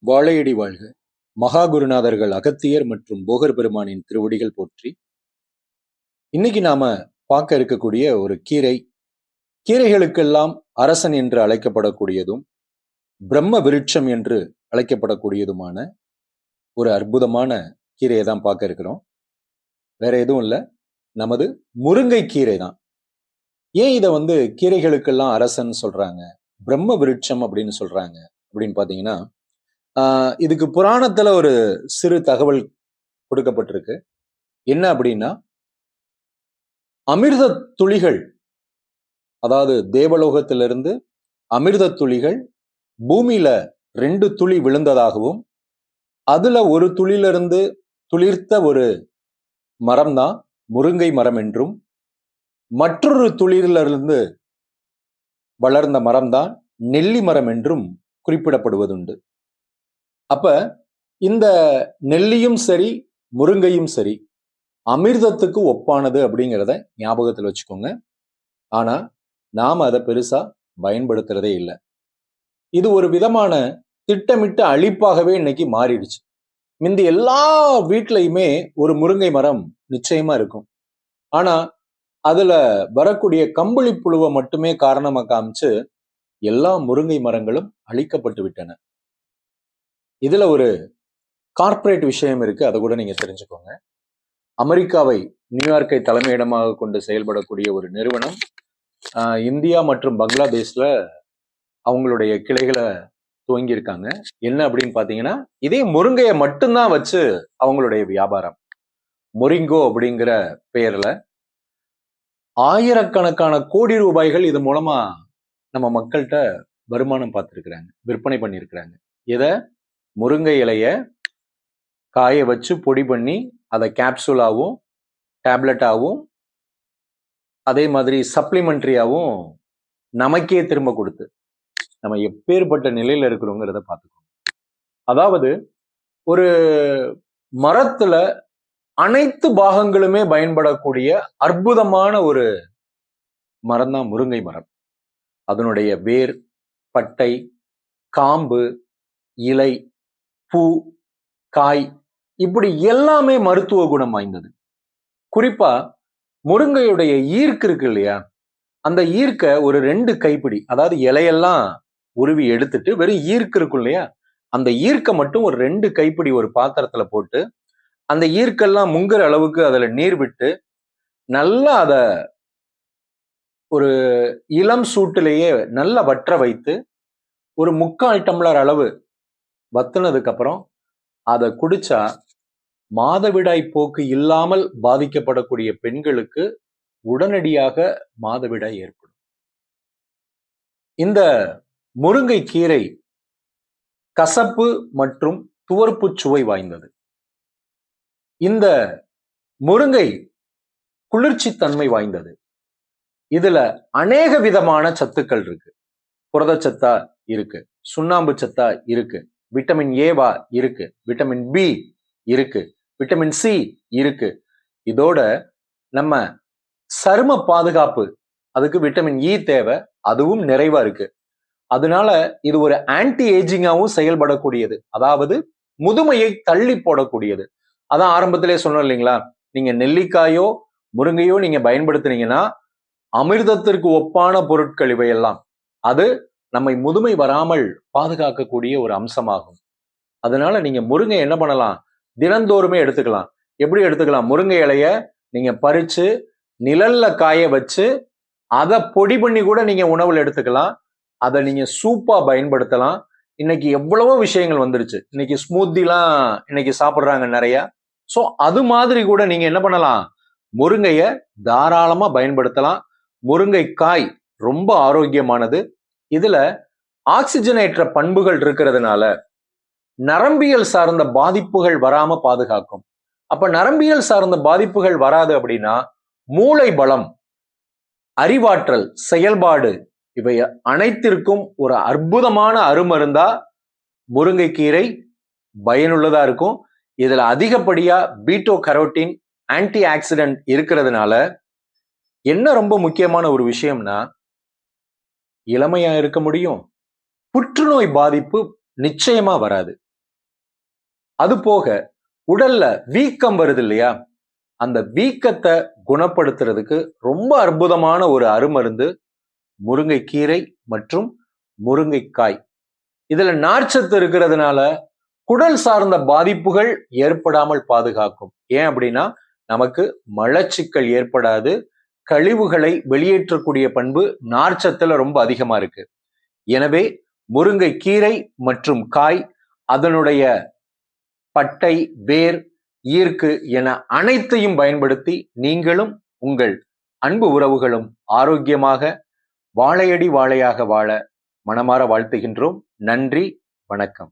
வாழையடி வாழ்க. மகாகுருநாதர்கள் அகத்தியர் மற்றும் போகர் பெருமானின் திருவடிகள் போற்றி. இன்னைக்கு நாம பார்க்க இருக்கக்கூடிய ஒரு கீரைகளுக்கெல்லாம் அரசன் என்று அழைக்கப்படக்கூடியதும் பிரம்ம விருட்சம் என்று அழைக்கப்படக்கூடியதுமான ஒரு அற்புதமான கீரையை தான் பார்க்க இருக்கிறோம். வேற எதுவும் இல்லை, நமது முருங்கை கீரை தான். ஏன் இதை கீரைகளுக்கெல்லாம் அரசன் சொல்றாங்க, பிரம்ம விருட்சம் அப்படின்னு சொல்றாங்க அப்படின்னு பாத்தீங்கன்னா, இதுக்கு புராணத்துல ஒரு சிறு தகவல் கொடுக்கப்பட்டிருக்கு. என்ன அப்படின்னா, அமிர்த துளிகள், அதாவது தேவலோகத்திலிருந்து அமிர்த துளிகள் பூமியில 2 துளி விழுந்ததாகவும் அதுல ஒரு துளியிலிருந்து துளிர்த்த ஒரு மரம் தான் முருங்கை மரம் என்றும், மற்றொரு துளிரிலிருந்து வளர்ந்த மரம் தான் நெல்லி மரம் என்றும் குறிப்பிடப்படுவதுண்டு. அப்ப இந்த நெல்லியும் சரி முருங்கையும் சரி அமிர்தத்துக்கு ஒப்பானது அப்படிங்கிறத ஞாபகத்தில் வச்சுக்கோங்க. ஆனா நாம அதை பெருசா பயன்படுத்துறதே இல்லை. இது ஒரு விதமான திட்டமிட்ட அழிப்பாகவே இன்னைக்கு மாறிடுச்சு. முந்தி எல்லா வீட்லையுமே ஒரு முருங்கை மரம் நிச்சயமா இருக்கும். ஆனா அதுல வரக்கூடிய கம்பளி புழுவை மட்டுமே காரணமா காமிச்சு எல்லா முருங்கை மரங்களும் அழிக்கப்பட்டு விட்டன. இதுல ஒரு கார்ப்பரேட் விஷயம் இருக்கு, அதை கூட நீங்க தெரிஞ்சுக்கோங்க. அமெரிக்காவை, நியூயார்க்கை தலைமையிடமாக கொண்டு செயல்படக்கூடிய ஒரு நிறுவனம் இந்தியா மற்றும் பங்களாதேஷ்ல அவங்களுடைய கிளைகளை துவங்கியிருக்காங்க. என்ன அப்படின்னு பாத்தீங்கன்னா, இதே முருங்கையை மட்டும்தான் வச்சு அவங்களுடைய வியாபாரம். மொரிங்கோ அப்படிங்கிற பெயர்ல ஆயிரக்கணக்கான கோடி ரூபாய்கள் இது மூலமா நம்ம மக்கள்கிட்ட வருமானம் பார்த்துருக்குறாங்க, விற்பனை பண்ணியிருக்கிறாங்க. இதை முருங்கை இலைய காய வச்சு பொடி பண்ணி அதை கேப்சூலாகவும் டேப்லெட்டாகவும் அதே மாதிரி சப்ளிமெண்ட்ரியாகவும் நமக்கே திரும்ப கொடுத்து நம்ம எப்பேற்பட்ட நிலையில இருக்கிறோங்கிறத பார்த்துக்கோங்க. அதாவது ஒரு மரத்துல அனைத்து பாகங்களுமே பயன்படக்கூடிய அற்புதமான ஒரு மரம் தான் முருங்கை மரம். அதனுடைய வேர், பட்டை, காம்பு, இலை, பூ, காய், இப்படி எல்லாமே மருத்துவ குணம் வாய்ந்தது. குறிப்பா முருங்கையுடைய ஈர்க்கு இருக்கு இல்லையா, அந்த ஈர்க்க ஒரு 2 கைப்பிடி, அதாவது இலையெல்லாம் உருவி எடுத்துட்டு வெறும் ஈர்க்கு இருக்கும் இல்லையா, அந்த ஈர்க்க மட்டும் ஒரு 2 கைப்பிடி ஒரு பாத்திரத்துல போட்டு அந்த ஈர்க்கெல்லாம் முங்குற அளவுக்கு அதுல நீர் விட்டு நல்லா அதை ஒரு இளம் சூட்டிலேயே நல்லா வற்ற வைத்து ஒரு 3/4 டம்ளர் அளவு வத்துனதுக்கு அப்புறம் அதை குடிச்சா மாதவிடாய் போக்கு இல்லாமல் பாதிக்கப்படக்கூடிய பெண்களுக்கு உடனடியாக மாதவிடாய் ஏற்படும். இந்த முருங்கை கீரை கசப்பு மற்றும் துவர்ப்பு சுவை வாய்ந்தது. இந்த முருங்கை குளிர்ச்சி தன்மை வாய்ந்தது. இதுல அநேக விதமான சத்துக்கள் இருக்கு. புரதச்சத்தா இருக்கு, சுண்ணாம்பு சத்தா இருக்கு, விட்டமின் ஏவா இருக்கு, விட்டமின் பி இருக்கு, விட்டமின் சி இருக்கு. இதோட நம்ம சரும பாதுகாப்பு, அதுக்கு விட்டமின் இ தேவை, அதுவும் நிறைவா இருக்கு. அதனால இது ஒரு ஆன்டி ஏஜிங்காவும் செயல்படக்கூடியது, அதாவது முதுமையை தள்ளி போடக்கூடியது. அதான் ஆரம்பத்திலே சொன்னோம் இல்லைங்களா, நீங்க நெல்லிக்காயோ முருங்கையோ நீங்க பயன்படுத்துனீங்கன்னா அமிர்தத்திற்கு ஒப்பான பொருட்கள் இவையெல்லாம். அது நம்மை முதுமை வராமல் பாதுகாக்கக்கூடிய ஒரு அம்சமாகும். அதனால நீங்க முருங்கை என்ன பண்ணலாம், தினந்தோறுமே எடுத்துக்கலாம். எப்படி எடுத்துக்கலாம், முருங்கை இலைய நீங்க பறிச்சு நிழல்ல காய வச்சு அதை பொடி பண்ணி கூட நீங்க உணவுல எடுத்துக்கலாம். அதை நீங்க சூப்பா பயன்படுத்தலாம். இன்னைக்கு எவ்வளவோ விஷயங்கள் வந்துருச்சு. இன்னைக்கு ஸ்மூத்திலாம் இன்னைக்கு சாப்பிடுறாங்க நிறைய. சோ அது மாதிரி கூட நீங்க என்ன பண்ணலாம், முருங்கைய தாராளமா பயன்படுத்தலாம். முருங்கை காய் ரொம்ப ஆரோக்கியமானது. இதுல ஆக்சிஜனேற்ற பண்புகள் இருக்கிறதுனால நரம்பியல் சார்ந்த பாதிப்புகள் வராம பாதுகாக்கும். அப்ப நரம்பியல் சார்ந்த பாதிப்புகள் வராது அப்படின்னா மூளை பலம், அறிவாற்றல், செயல்பாடு, இவை அனைத்திற்கும் ஒரு அற்புதமான அருமருந்தா முருங்கைக்கீரை பயனுள்ளதா இருக்கும். இதுல அதிகப்படியா பீட்டோ கரோட்டின், ஆன்டி ஆக்சிடென்ட் இருக்கிறதுனால என்ன ரொம்ப முக்கியமான ஒரு விஷயம்னா, இளமையா இருக்க முடியும், புற்றுநோய் பாதிப்பு நிச்சயமா வராது. அது போக உடல்ல வீக்கம் வருது இல்லையா, அந்த வீக்கத்தை குணப்படுத்துறதுக்கு ரொம்ப அற்புதமான ஒரு அருமருந்து முருங்கைக்கீரை மற்றும் முருங்கைக்காய். இதுல நார்ச்சத்து இருக்கிறதுனால குடல் சார்ந்த பாதிப்புகள் ஏற்படாமல் பாதுகாக்கும். ஏன் அப்படின்னா நமக்கு மலச்சிக்கல் ஏற்படாது. கழிவுகளை வெளியேற்றக்கூடிய பண்பு நார்ச்சத்துல ரொம்ப அதிகமா இருக்கு. எனவே முருங்கை கீரை மற்றும் காய், அதனுடைய பட்டை, வேர், ஈர்க்கு என அனைத்தையும் பயன்படுத்தி நீங்களும் உங்கள் அன்பு உறவுகளும் ஆரோக்கியமாக வாழையடி வாழையாக வாழ மனமாற வாழ்த்துகின்றோம். நன்றி, வணக்கம்.